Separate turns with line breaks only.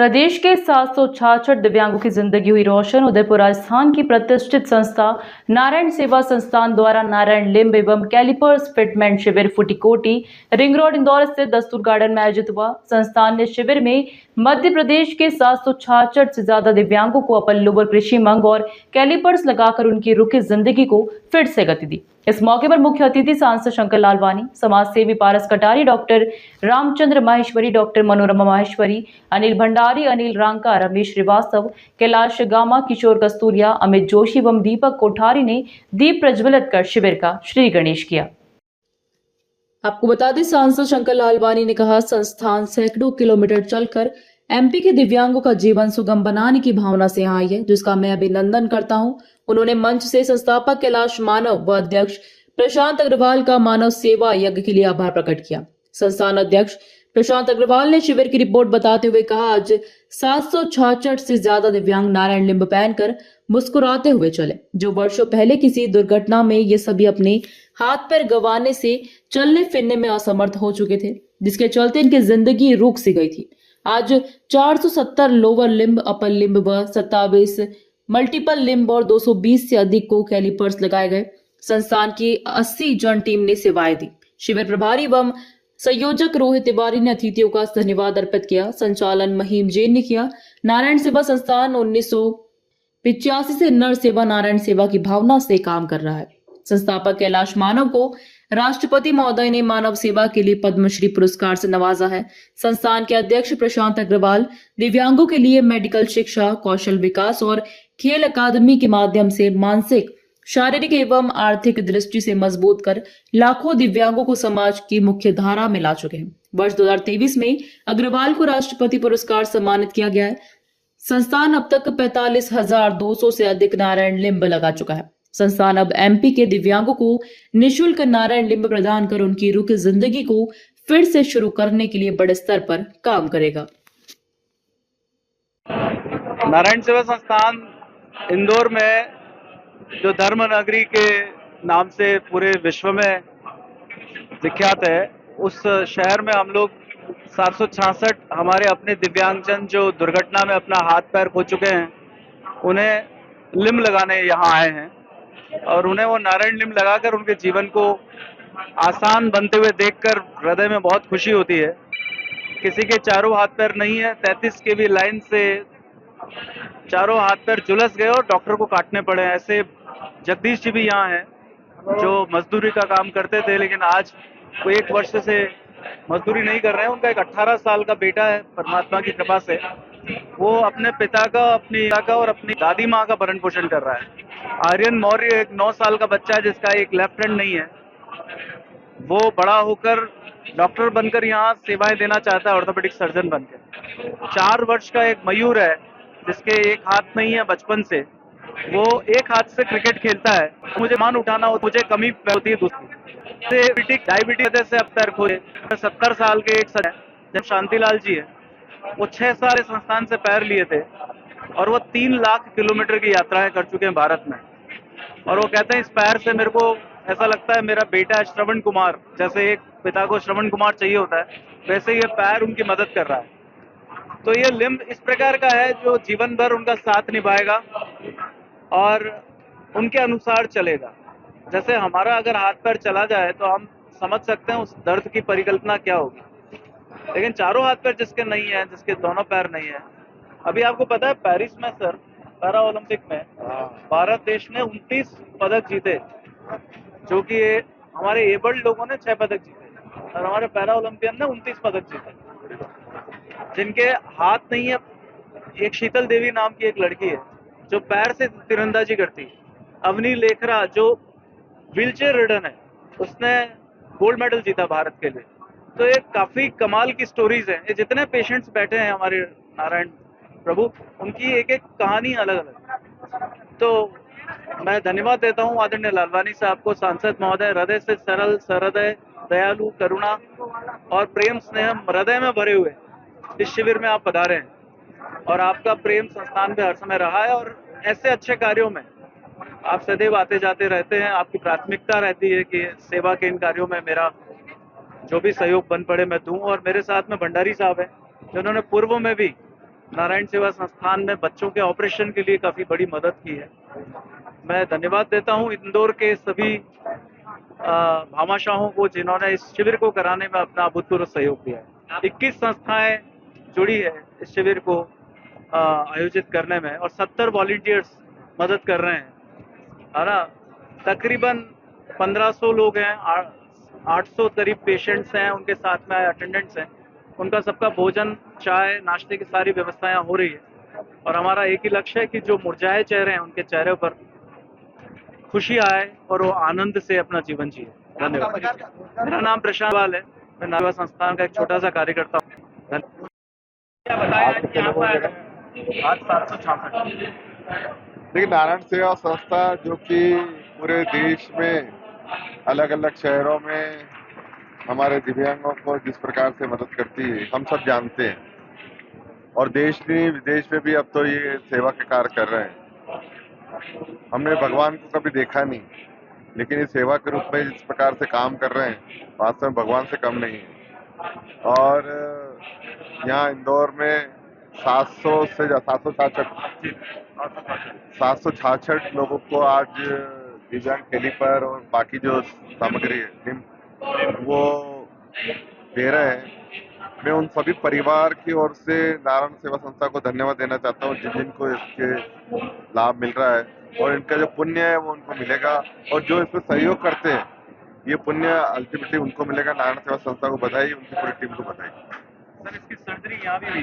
प्रदेश के 766 दिव्यांगों की जिंदगी हुई रोशन। उदयपुर राजस्थान की प्रतिष्ठित संस्था नारायण सेवा संस्थान द्वारा नारायण लिम्ब एवं कैलिपर्स फिटमेंट शिविर फुटीकोटी रिंग रोड इंदौर स्थित दस्तूर गार्डन में आयोजित हुआ। संस्थान ने शिविर में मध्य प्रदेश के 766 से ज्यादा दिव्यांगों को अपर लोअर कृषि मंग और कैलिपर्स लगाकर उनकी रुकी जिंदगी को फिर से गति दी। इस मौके पर मुख्य अतिथि सांसद शंकर लालवानी, समाज सेवी पारस कटारी, डॉक्टर रामचंद्र माहेश्वरी, डॉक्टर मनोरमा माहेश्वरी, अनिल भंडारी, अनिल रांका, रमेश श्रीवास्तव, कैलाश गामा, किशोर कस्तूरिया, अमित जोशी एवं दीपक कोठारी ने दीप प्रज्वलित कर शिविर का श्री गणेश किया। आपको बता दें, सांसद शंकर लालवानी ने कहा, संस्थान सैकड़ों किलोमीटर चलकर एमपी के दिव्यांगों का जीवन सुगम बनाने की भावना से आई है, जिसका मैं अभिनंदन करता हूं। उन्होंने मंच से संस्थापक कैलाश मानव व अध्यक्ष प्रशांत अग्रवाल का मानव सेवा यज्ञ के लिए आभार प्रकट किया। संस्थान अध्यक्ष प्रशांत अग्रवाल ने शिविर की रिपोर्ट बताते हुए कहा, आज 766 से ज्यादा दिव्यांग नारायण लिम्ब पहनकर मुस्कुराते हुए चले। जो वर्षों पहले किसी दुर्घटना में ये सभी अपने हाथ पैर गंवाने से चलने फिरने में असमर्थ हो चुके थे, जिसके चलते इनकी जिंदगी रुक सी गई थी। आज 470 लोअर लिम्ब, अपर लिम्ब व 27 मल्टीपल लिम्ब और 220 से अधिक को कैलिपर्स लगाए गए। संस्थान की 80 जन टीम ने सेवाएं दी। शिविर प्रभारी एवं संयोजक रोहित तिवारी ने अतिथियों का धन्यवाद अर्पित किया। संचालन महिम जैन ने किया। नारायण सेवा संस्थान 1985 से नर सेवा नारायण सेवा की भावना से काम कर रहा है। संस्थापक कैलाश मानव को राष्ट्रपति महोदय ने मानव सेवा के लिए पद्मश्री पुरस्कार से नवाजा है। संस्थान के अध्यक्ष प्रशांत अग्रवाल दिव्यांगों के लिए मेडिकल शिक्षा, कौशल विकास और खेल अकादमी के माध्यम से मानसिक, शारीरिक एवं आर्थिक दृष्टि से मजबूत कर लाखों दिव्यांगों को समाज की मुख्य धारा में ला चुके हैं। वर्ष 2023 में अग्रवाल को राष्ट्रपति पुरस्कार सम्मानित किया गया है। संस्थान अब तक 45,200 से अधिक नारायण लिम्ब लगा चुका है। संस्थान अब एमपी के दिव्यांगों को निःशुल्क नारायण लिम्ब प्रदान कर उनकी रुकी जिंदगी को फिर से शुरू करने के लिए बड़े स्तर पर काम करेगा।
नारायण सेवा संस्थान इंदौर में, जो धर्म नगरी के नाम से पूरे विश्व में विख्यात है, उस शहर में हम लोग 766 हमारे अपने दिव्यांगजन जो दुर्घटना में अपना हाथ पैर खो चुके हैं, उन्हें लिम्ब लगाने यहाँ आए हैं और उन्हें वो नारायण लिम्ब लगाकर उनके जीवन को आसान बनते हुए देखकर हृदय में बहुत खुशी होती है। किसी के चारों हाथ पैर नहीं है, 33 के भी लाइन से चारों हाथ पैर झुलस गए और डॉक्टर को काटने पड़े। ऐसे जगदीश जी भी यहाँ हैं जो मजदूरी का काम करते थे, लेकिन आज वो 1 वर्ष से मजदूरी नहीं कर रहे हैं। उनका एक 18 साल का बेटा है, परमात्मा की कृपा से वो अपने पिता का, अपनी माँ का और अपनी दादी माँ का भरण पोषण कर रहा है। आर्यन मौर्य एक 9 साल का बच्चा है जिसका एक लेफ्ट हैंड नहीं है। वो बड़ा होकर डॉक्टर बनकर यहाँ सेवाएं देना चाहता है, ऑर्थोपेडिक सर्जन बनकर। 4 वर्ष का एक मयूर है जिसके एक हाथ नहीं है बचपन से, वो एक हाथ से क्रिकेट खेलता है। मुझे मान उठाना हो, मुझे कमी होती है दूसरी डायबिटीज वजह से अब पैर खोए। 70 साल के एक सर जब शांतिलाल जी है, वो 6 साल इस संस्थान से पैर लिए थे और वो 3 लाख किलोमीटर की यात्राएं कर चुके हैं भारत में। और वो कहते हैं, इस पैर से मेरे को ऐसा लगता है मेरा बेटा है श्रवण कुमार, जैसे एक पिता को श्रवण कुमार चाहिए होता है, वैसे ये पैर उनकी मदद कर रहा है। तो ये लिम्ब इस प्रकार का है जो जीवन भर उनका साथ निभाएगा और उनके अनुसार चलेगा। जैसे हमारा अगर हाथ पैर चला जाए तो हम समझ सकते हैं उस दर्द की परिकल्पना क्या होगी, लेकिन चारों हाथ पैर जिसके नहीं है, जिसके दोनों पैर नहीं है, अभी आपको पता है पेरिस में सर पैरा ओलंपिक में भारत देश ने 29 पदक जीते, जो कि हमारे एबल्ड लोगों ने 6 पदक जीते और हमारे पैरा ओलंपियन ने 29 पदक जीते। जिनके हाथ नहीं है, एक शीतल देवी नाम की एक लड़की है जो पैर से तीरंदाजी करती है। अवनी लेखरा जो व्हीलचेयर रिडन है, उसने गोल्ड मेडल जीता भारत के लिए। तो ये काफी कमाल की स्टोरीज हैं। ये जितने पेशेंट्स बैठे हैं हमारे नारायण प्रभु, उनकी एक एक कहानी अलग अलग। तो मैं धन्यवाद देता हूँ आदरणीय लालवानी साहब को, सांसद महोदय, हृदय से सरल, सहृदय, दयालु, करुणा और प्रेम स्नेह हृदय में भरे हुए इस शिविर में आप पधारे हैं और आपका प्रेम संस्थान पे हर समय रहा है और ऐसे अच्छे कार्यों में आप सदैव आते जाते रहते हैं। आपकी प्राथमिकता रहती है कि सेवा के इन कार्यों में मेरा जो भी सहयोग बन पड़े मैं दूं। और मेरे साथ में भंडारी साहब हैं जिन्होंने पूर्व में भी नारायण सेवा संस्थान में बच्चों के ऑपरेशन के लिए काफ़ी बड़ी मदद की है। मैं धन्यवाद देता हूं इंदौर के सभी भामाशाहों को जिन्होंने इस शिविर को कराने में अपना अभूतपूर्व सहयोग दिया है। 21 संस्थाएं जुड़ी है इस शिविर को आयोजित करने में और 70 वॉलंटियर्स मदद कर रहे हैं, है ना। तकरीबन 1500 लोग हैं, 800 करीब पेशेंट्स हैं, उनके साथ में अटेंडेंट्स हैं। उनका सबका भोजन, चाय, नाश्ते की सारी व्यवस्थाएं हो रही है और हमारा एक ही लक्ष्य है कि जो मुरझाए चेहरे हैं उनके चेहरे पर खुशी आए और वो आनंद से अपना जीवन जिए। धन्यवाद। मेरा नाम प्रशांत वाल है, मैं नावा संस्थान का एक छोटा सा कार्यकर्ता हूँ।
आज कितने लोगों ने?
आज 766।
देखिए, नारायण सेवा संस्था जो कि पूरे देश में अलग अलग शहरों में हमारे दिव्यांगों को जिस प्रकार से मदद करती है हम सब जानते हैं और देश नहीं विदेश में भी अब तो ये सेवा के कार्य कर रहे हैं। हमने भगवान को कभी देखा नहीं, लेकिन ये सेवा के रूप में जिस प्रकार से काम कर रहे हैं वास्तव में भगवान से कम नहीं है। और यहाँ इंदौर में 766 लोगों को आज दिव्यांग थैली पर और बाकी जो सामग्री है वो दे रहे हैं। मैं उन सभी परिवार की ओर से नारायण सेवा संस्था को धन्यवाद देना चाहता हूँ जिनको इसके लाभ मिल रहा है और इनका जो पुण्य है वो उनको मिलेगा और जो इसमें सहयोग करते हैं ये पुण्य अल्टीमेटली उनको मिलेगा। नारायण सेवा संस्था को बधाई, उनकी पूरी टीम को बधाई।
सर, इसकी सर्जरी यहाँ भी हुई है।